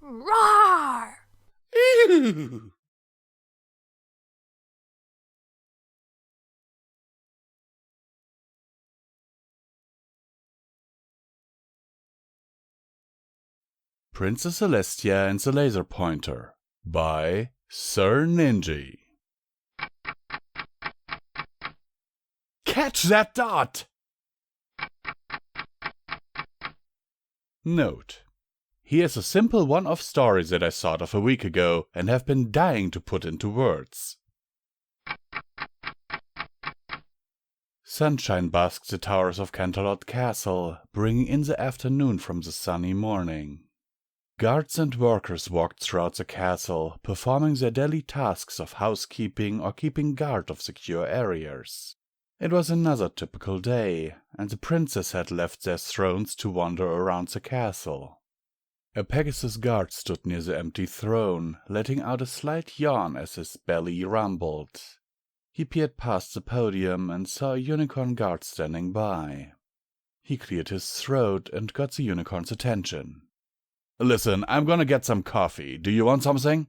Roar! Ew. Princess Celestia and the Laser Pointer by SirNinji. Catch that dot! Note: here's a simple one-off story that I thought of a week ago and have been dying to put into words. Sunshine basked the towers of Canterlot Castle, bringing in the afternoon from the sunny morning. Guards and workers walked throughout the castle, performing their daily tasks of housekeeping or keeping guard of secure areas. It was another typical day, and the princess had left their thrones to wander around the castle. A Pegasus guard stood near the empty throne, letting out a slight yawn as his belly rumbled. He peered past the podium and saw a unicorn guard standing by. He cleared his throat and got the unicorn's attention. "Listen, I'm gonna get some coffee. Do you want something?"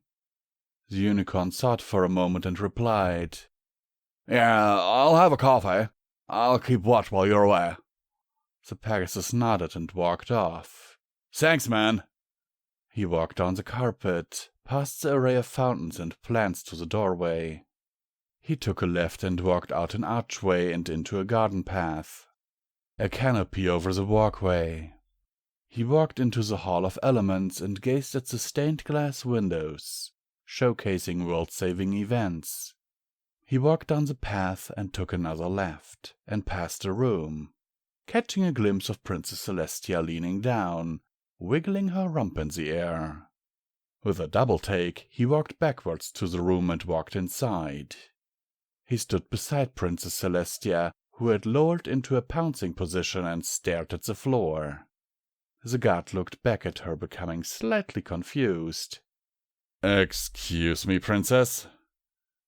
The unicorn thought for a moment and replied, "Yeah, I'll have a coffee. I'll keep watch while you're away." The Pegasus nodded and walked off. "Thanks, man." He walked down the carpet, past the array of fountains and plants to the doorway. He took a left and walked out an archway and into a garden path. A canopy over the walkway. He walked into the Hall of Elements and gazed at the stained glass windows, showcasing world-saving events. He walked down the path and took another left, and passed a room, catching a glimpse of Princess Celestia leaning down, wiggling her rump in the air. With a double take, he walked backwards to the room and walked inside. He stood beside Princess Celestia, who had lowered into a pouncing position and stared at the floor. The guard looked back at her, becoming slightly confused. "Excuse me, princess?"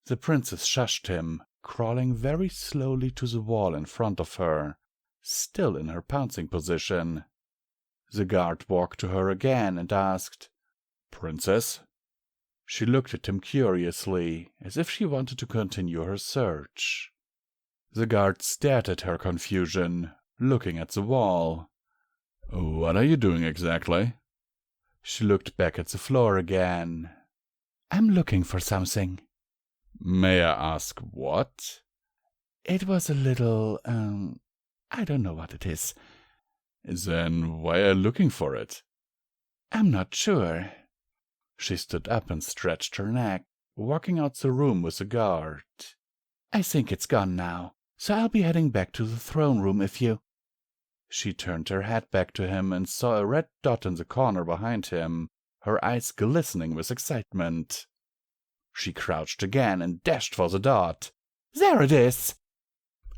The princess shushed him, crawling very slowly to the wall in front of her, still in her pouncing position. The guard walked to her again and asked, "Princess?" She looked at him curiously, as if she wanted to continue her search. The guard stared at her confusion, looking at the wall. "What are you doing exactly?" She looked back at the floor again. "I'm looking for something." "May I ask what?" "It was a little, I don't know what it is." "Then why are you looking for it?" "I'm not sure." She stood up and stretched her neck, walking out the room with the guard. "I think it's gone now, so I'll be heading back to the throne room if you—" She turned her head back to him and saw a red dot in the corner behind him, her eyes glistening with excitement. She crouched again and dashed for the dot. "There it is!"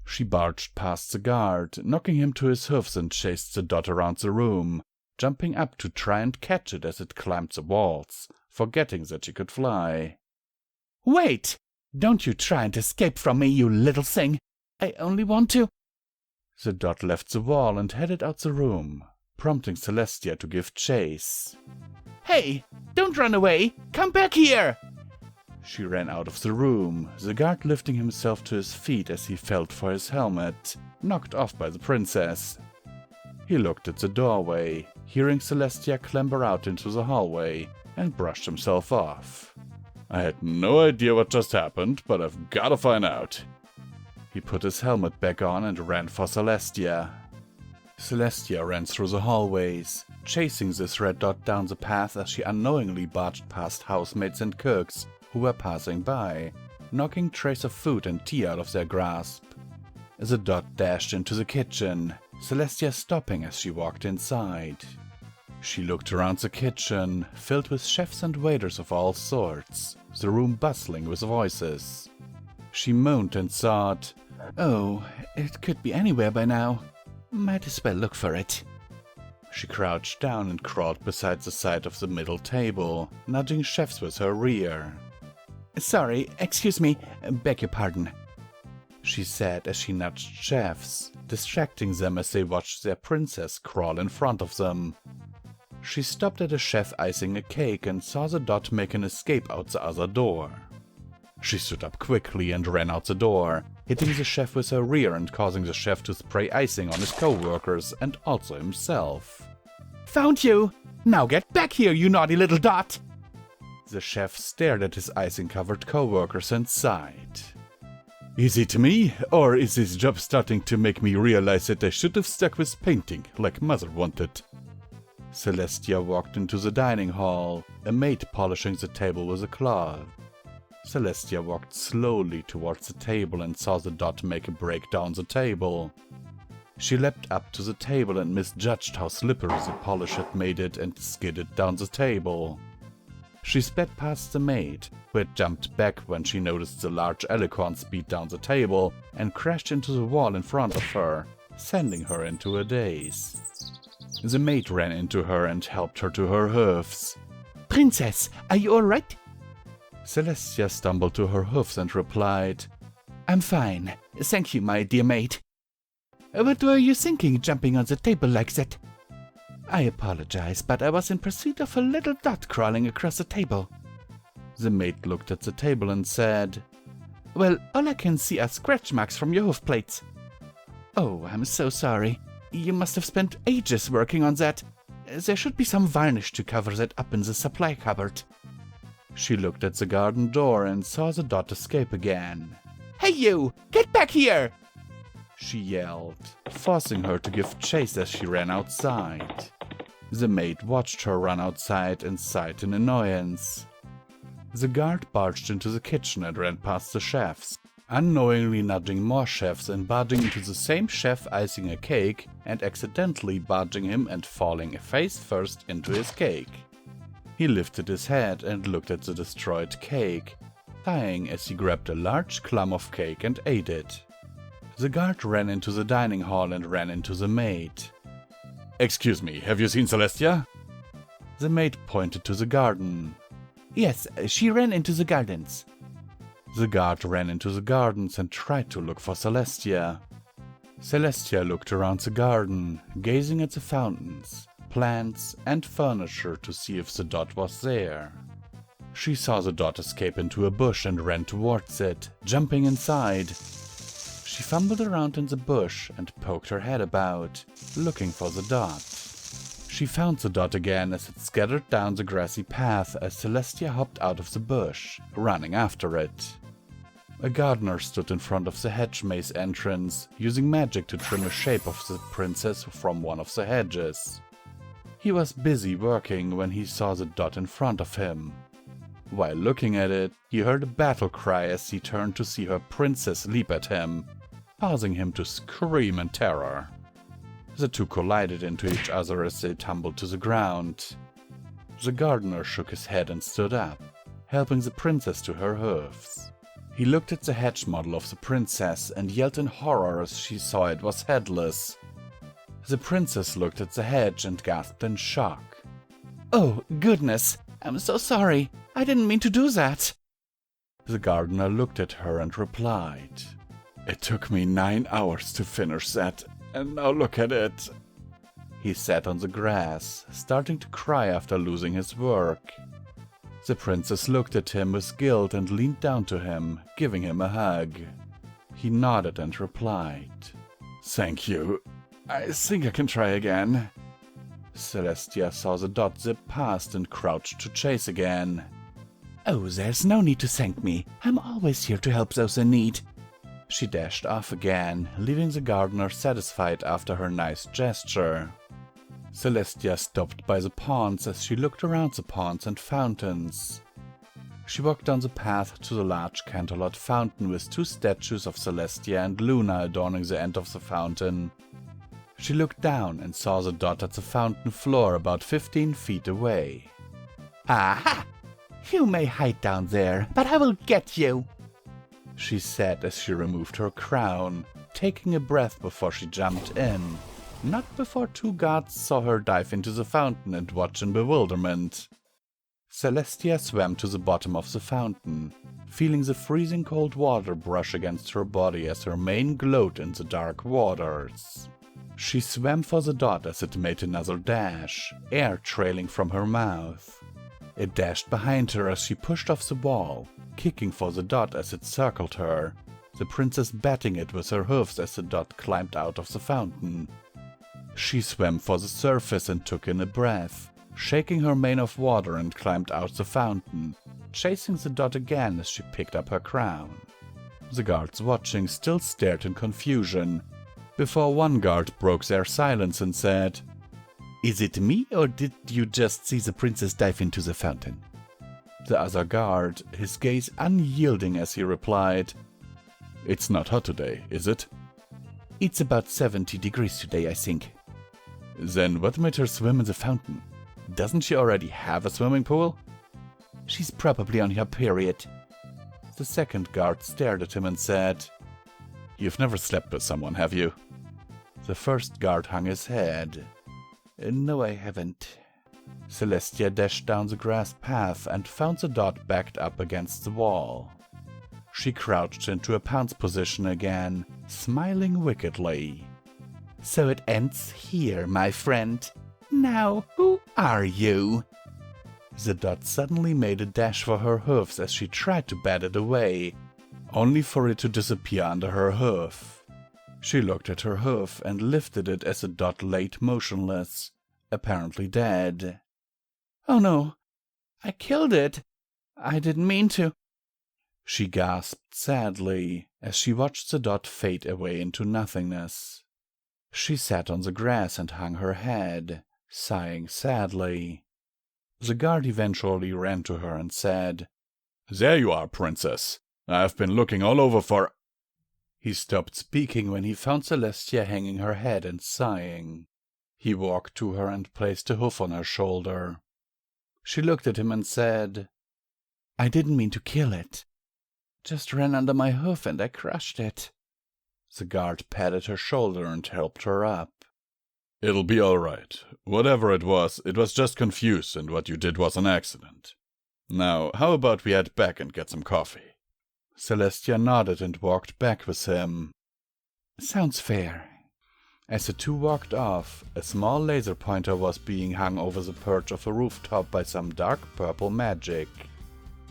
She barged past the guard, knocking him to his hoofs, and chased the dot around the room, jumping up to try and catch it as it climbed the walls, forgetting that she could fly. "Wait! Don't you try and escape from me, you little thing! I only want to—" The dot left the wall and headed out the room, prompting Celestia to give chase. "Hey! Don't run away! Come back here!" She ran out of the room, the guard lifting himself to his feet as he felt for his helmet, knocked off by the princess. He looked at the doorway, hearing Celestia clamber out into the hallway, and brushed himself off. "I had no idea what just happened, but I've gotta find out." He put his helmet back on and ran for Celestia. Celestia ran through the hallways, chasing this red dot down the path as she unknowingly barged past housemaids and cooks who were passing by, knocking trays of food and tea out of their grasp. The dot dashed into the kitchen, Celestia stopping as she walked inside. She looked around the kitchen, filled with chefs and waiters of all sorts, the room bustling with voices. She moaned and thought, "Oh, it could be anywhere by now. Might as well look for it." She crouched down and crawled beside the side of the middle table, nudging chefs with her rear. "Sorry, excuse me, beg your pardon," she said as she nudged chefs, distracting them as they watched their princess crawl in front of them. She stopped at a chef icing a cake and saw the dot make an escape out the other door. She stood up quickly and ran out the door, hitting the chef with her rear and causing the chef to spray icing on his co-workers and also himself. Found you! Now get back here, you naughty little dot! The chef stared at his icing-covered co-workers and sighed. Is it me, or is this job starting to make me realize that I should have stuck with painting, like Mother wanted? Celestia walked into the dining hall, a maid polishing the table with a cloth. Celestia walked slowly towards the table and saw the dot make a break down the table. She leapt up to the table and misjudged how slippery the polish had made it and skidded down the table. She sped past the maid, who had jumped back when she noticed the large alicorn speed down the table and crashed into the wall in front of her, sending her into a daze. The maid ran into her and helped her to her hoofs. Princess, are you alright? Celestia stumbled to her hoofs and replied, I'm fine, thank you, my dear maid. What were you thinking, jumping on the table like that? I apologize, but I was in pursuit of a little dot crawling across the table. The maid looked at the table and said, Well, all I can see are scratch marks from your hoof plates. Oh, I'm so sorry. You must have spent ages working on that. There should be some varnish to cover that up in the supply cupboard. She looked at the garden door and saw the dot escape again. Hey you! Get back here! She yelled, forcing her to give chase as she ran outside. The maid watched her run outside and sighed in annoyance. The guard barged into the kitchen and ran past the chefs, unknowingly nudging more chefs and barging into the same chef icing a cake and accidentally barging him and falling face first into his cake. He lifted his head and looked at the destroyed cake, sighing as he grabbed a large clump of cake and ate it. The guard ran into the dining hall and ran into the maid. Excuse me, have you seen Celestia? The maid pointed to the garden. Yes, she ran into the gardens. The guard ran into the gardens and tried to look for Celestia. Celestia looked around the garden, gazing at the fountains, plants, and furniture to see if the dot was there. She saw the dot escape into a bush and ran towards it, jumping inside. She fumbled around in the bush and poked her head about, looking for the dot. She found the dot again as it scattered down the grassy path as Celestia hopped out of the bush, running after it. A gardener stood in front of the hedge maze entrance, using magic to trim a shape of the princess from one of the hedges. He was busy working when he saw the dot in front of him. While looking at it, he heard a battle cry as he turned to see her princess leap at him, causing him to scream in terror. The two collided into each other as they tumbled to the ground. The gardener shook his head and stood up, helping the princess to her hoofs. He looked at the hedge model of the princess and yelled in horror as she saw it was headless. The princess looked at the hedge and gasped in shock. Oh, goodness! I'm so sorry! I didn't mean to do that! The gardener looked at her and replied, It took me 9 hours to finish that, and now look at it. He sat on the grass, starting to cry after losing his work. The princess looked at him with guilt and leaned down to him, giving him a hug. He nodded and replied, Thank you. I think I can try again. Celestia saw the dot zip past and crouched to chase again. Oh, there's no need to thank me. I'm always here to help those in need. She dashed off again, leaving the gardener satisfied after her nice gesture. Celestia stopped by the ponds as she looked around the ponds and fountains. She walked down the path to the large canterlot fountain with 2 statues of Celestia and Luna adorning the end of the fountain. She looked down and saw the dot at the fountain floor about 15 feet away. Aha! You may hide down there, but I will get you! She said as she removed her crown, taking a breath before she jumped in. Not before 2 guards saw her dive into the fountain and watch in bewilderment. Celestia swam to the bottom of the fountain, feeling the freezing cold water brush against her body as her mane glowed in the dark waters. She swam for the dot as it made another dash, air trailing from her mouth. It dashed behind her as she pushed off the wall, kicking for the dot as it circled her, the princess batting it with her hoofs as the dot climbed out of the fountain. She swam for the surface and took in a breath, shaking her mane of water and climbed out the fountain, chasing the dot again as she picked up her crown. The guards watching still stared in confusion, before one guard broke their silence and said, "Is it me, or did you just see the princess dive into the fountain?" The other guard, his gaze unyielding as he replied, "It's not hot today, is it?" "It's about 70 degrees today, I think." "Then what made her swim in the fountain? Doesn't she already have a swimming pool?" "She's probably on her period." The second guard stared at him and said, "You've never slept with someone, have you?" The first guard hung his head. "No, I haven't." Celestia dashed down the grass path and found the dot backed up against the wall. She crouched into a pounce position again, smiling wickedly. "So it ends here, my friend. Now, who are you?" The dot suddenly made a dash for her hoofs as she tried to bat it away, only for it to disappear under her hoof. She looked at her hoof and lifted it as the dot laid motionless, apparently dead. "Oh no, I killed it. I didn't mean to." She gasped sadly as she watched the dot fade away into nothingness. She sat on the grass and hung her head, sighing sadly. The guard eventually ran to her and said, "There you are, princess. I've been looking all over for—" He stopped speaking when he found Celestia hanging her head and sighing. He walked to her and placed a hoof on her shoulder. She looked at him and said, "I didn't mean to kill it. Just ran under my hoof and I crushed it." The guard patted her shoulder and helped her up. "It'll be all right. Whatever it was just confused, and what you did was an accident. Now, how about we head back and get some coffee?" Celestia nodded and walked back with him. "Sounds fair." As the two walked off, a small laser pointer was being hung over the perch of a rooftop by some dark purple magic.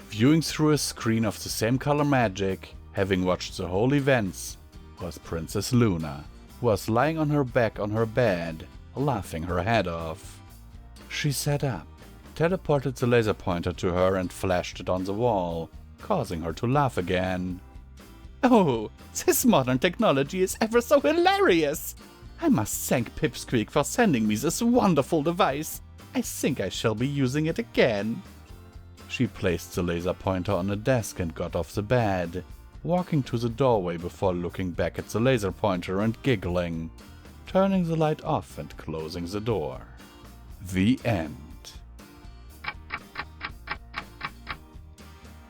Viewing through a screen of the same color magic, having watched the whole events, was Princess Luna, who was lying on her back on her bed, laughing her head off. She sat up, teleported the laser pointer to her and flashed it on the wall, causing her to laugh again. "Oh, this modern technology is ever so hilarious! I must thank Pipsqueak for sending me this wonderful device. I think I shall be using it again." She placed the laser pointer on a desk and got off the bed, walking to the doorway before looking back at the laser pointer and giggling, turning the light off and closing the door. The end.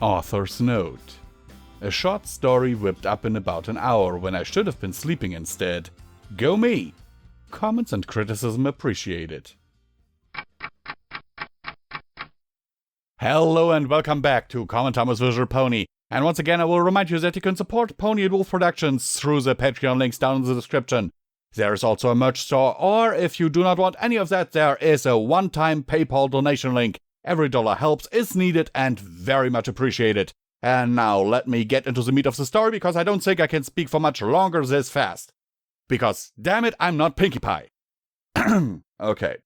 Author's note: a short story whipped up in about an hour when I should have been sleeping instead. Go me! Comments and criticism appreciated. Hello and welcome back to Comment Time with Visual Pony. And once again, I will remind you that you can support Pony&Wolf Productions through the Patreon links down in the description. There is also a merch store, or if you do not want any of that, there is a one-time PayPal donation link. Every dollar helps, is needed, and very much appreciated. And now let me get into the meat of the story, because I don't think I can speak for much longer this fast. Because, damn it, I'm not Pinkie Pie. Okay,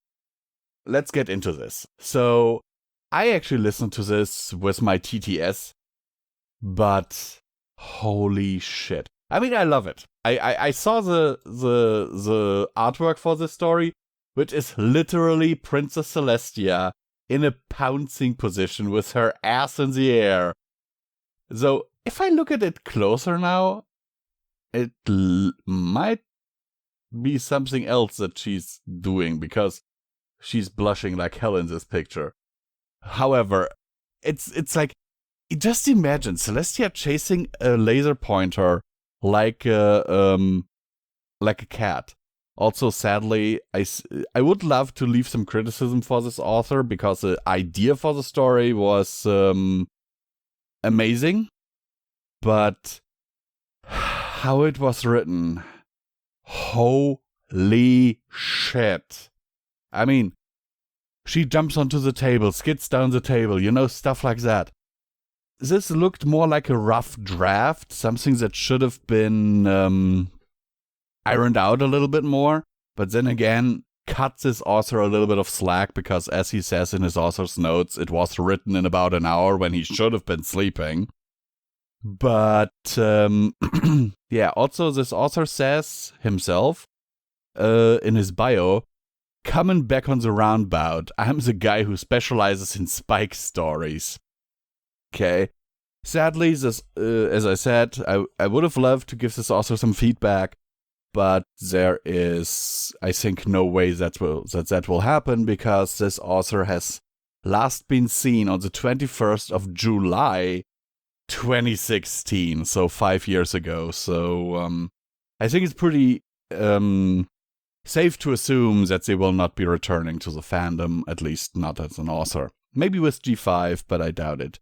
let's get into this. So, I actually listened to this with my TTS, but holy shit. I mean, I love it. I saw the artwork for this story, which is literally Princess Celestia in a pouncing position with her ass in the air. So, if I look at it closer now, it might be something else that she's doing, because she's blushing like hell in this picture. However, it's like, just imagine Celestia chasing a laser pointer like a cat. Also, sadly, I would love to leave some criticism for this author, because the idea for the story was amazing, but how it was written, holy holy shit. I mean, she jumps onto the table, skids down the table, stuff like that. This looked more like a rough draft, something that should have been ironed out a little bit more. But then again, cut this author a little bit of slack because, as he says in his author's notes, it was written in about an hour when he should have been sleeping. But, yeah, also this author says himself in his bio, coming back on the roundabout, I'm the guy who specializes in spike stories. Okay. Sadly, this, as I said, I would have loved to give this author some feedback, but there is, I think, no way that will happen because this author has last been seen on the 21st of July, 2016, so 5 years ago. So I think it's pretty safe to assume that they will not be returning to the fandom, at least not as an author. Maybe with G5, but I doubt it.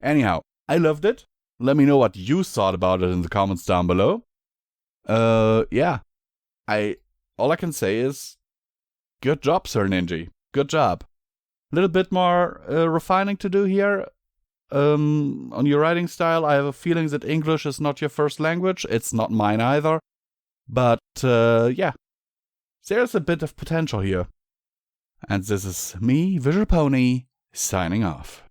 Anyhow, I loved it. Let me know what you thought about it in the comments down below. Yeah. All I can say is, good job, SirNinji. Good job. A little bit more refining to do here. On your writing style, I have a feeling that English is not your first language. It's not mine either. But, yeah. There's a bit of potential here. And this is me, Visual Pony, signing off.